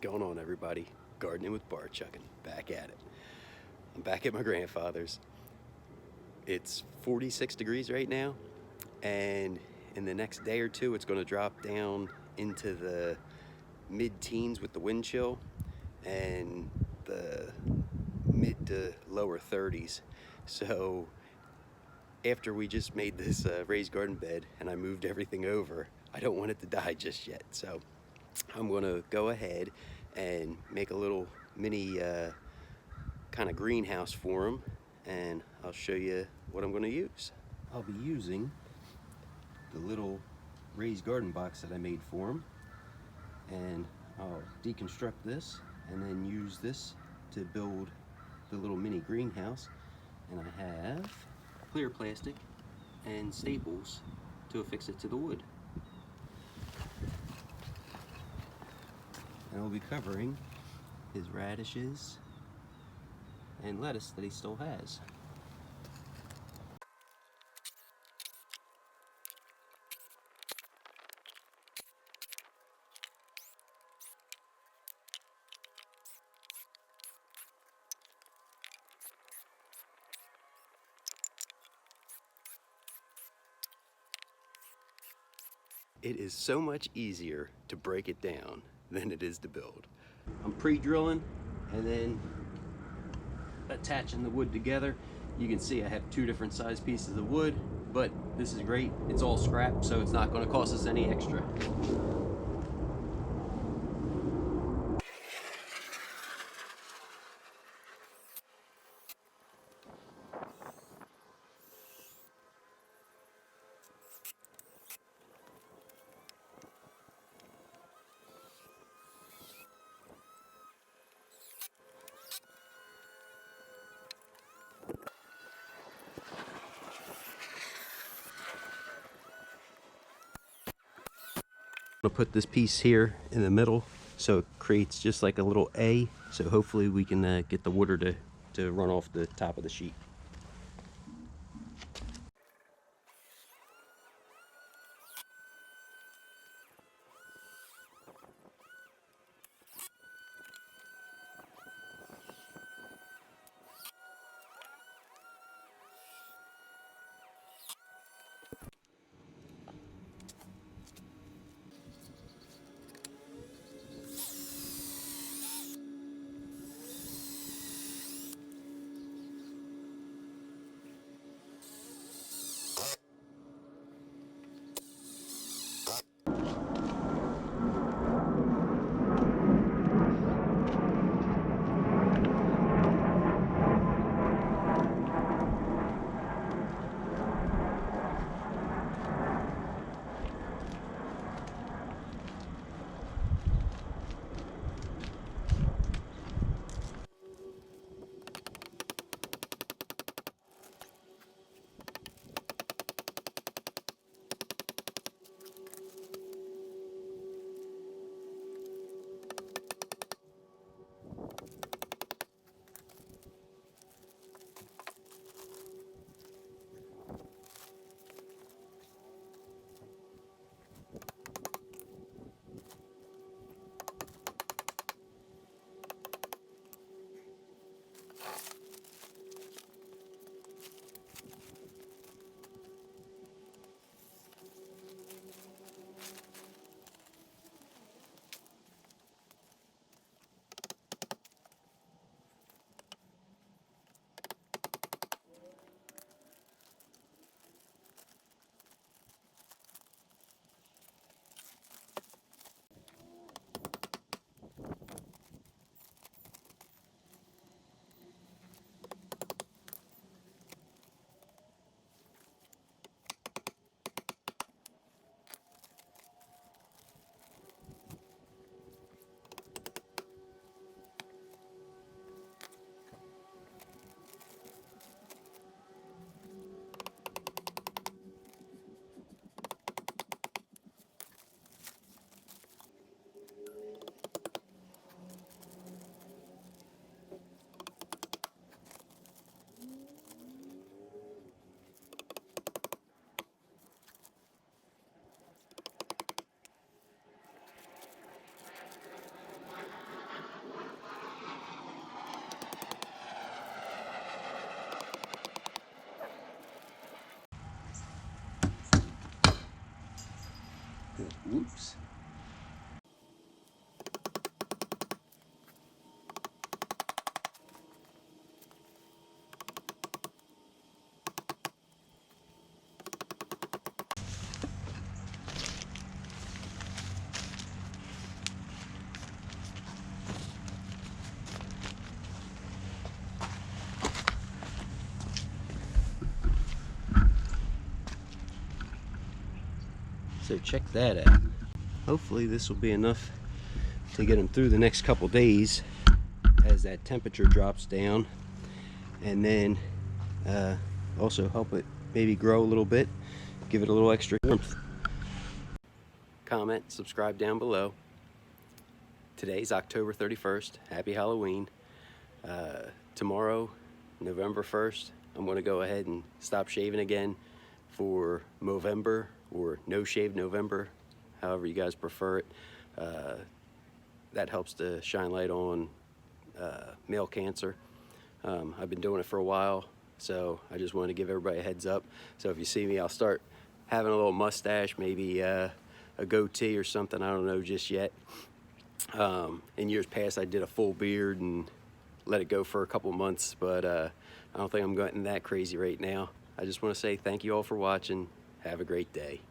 going on, everybody? Gardening with Barchuckin, back at it. I'm back at my grandfather's. It's 46 degrees right now, and in the next day or two it's going to drop down into the mid-teens with the wind chill and the mid to lower 30s. So after we just made this raised garden bed and I moved everything over, I don't want it to die just yet. So I'm gonna go ahead and make a little mini kind of greenhouse for them, and I'll show you what I'm gonna use. I'll be using the little raised garden box that I made for them, and I'll deconstruct this and then use this to build the little mini greenhouse. And I have clear plastic and staples to affix it to the wood. And I'll be covering his radishes and lettuce that he still has. It is so much easier to break it down than it is to build. I'm pre-drilling and then attaching the wood together. You can see I have two different size pieces of wood, but this is great. It's all scrap, so it's not going to cost us any extra. I'm gonna put this piece here in the middle so it creates just like a little A, so hopefully we can get the water to run off the top of the sheet. Whoops. So check that out. Hopefully this will be enough to get them through the next couple days as that temperature drops down, and then also help it maybe grow a little bit, give it a little extra warmth. Comment, subscribe down below. Today's October 31st. Happy Halloween. Tomorrow, November 1st, I'm going to go ahead and stop shaving again for Movember, or No Shave November, however you guys prefer it. That helps to shine light on male cancer. I've been doing it for a while, so I just wanted to give everybody a heads up. So if you see me, I'll start having a little mustache, maybe a goatee or something, I don't know just yet. In years past, I did a full beard and let it go for a couple months, but I don't think I'm getting that crazy right now. I just want to say thank you all for watching. Have a great day.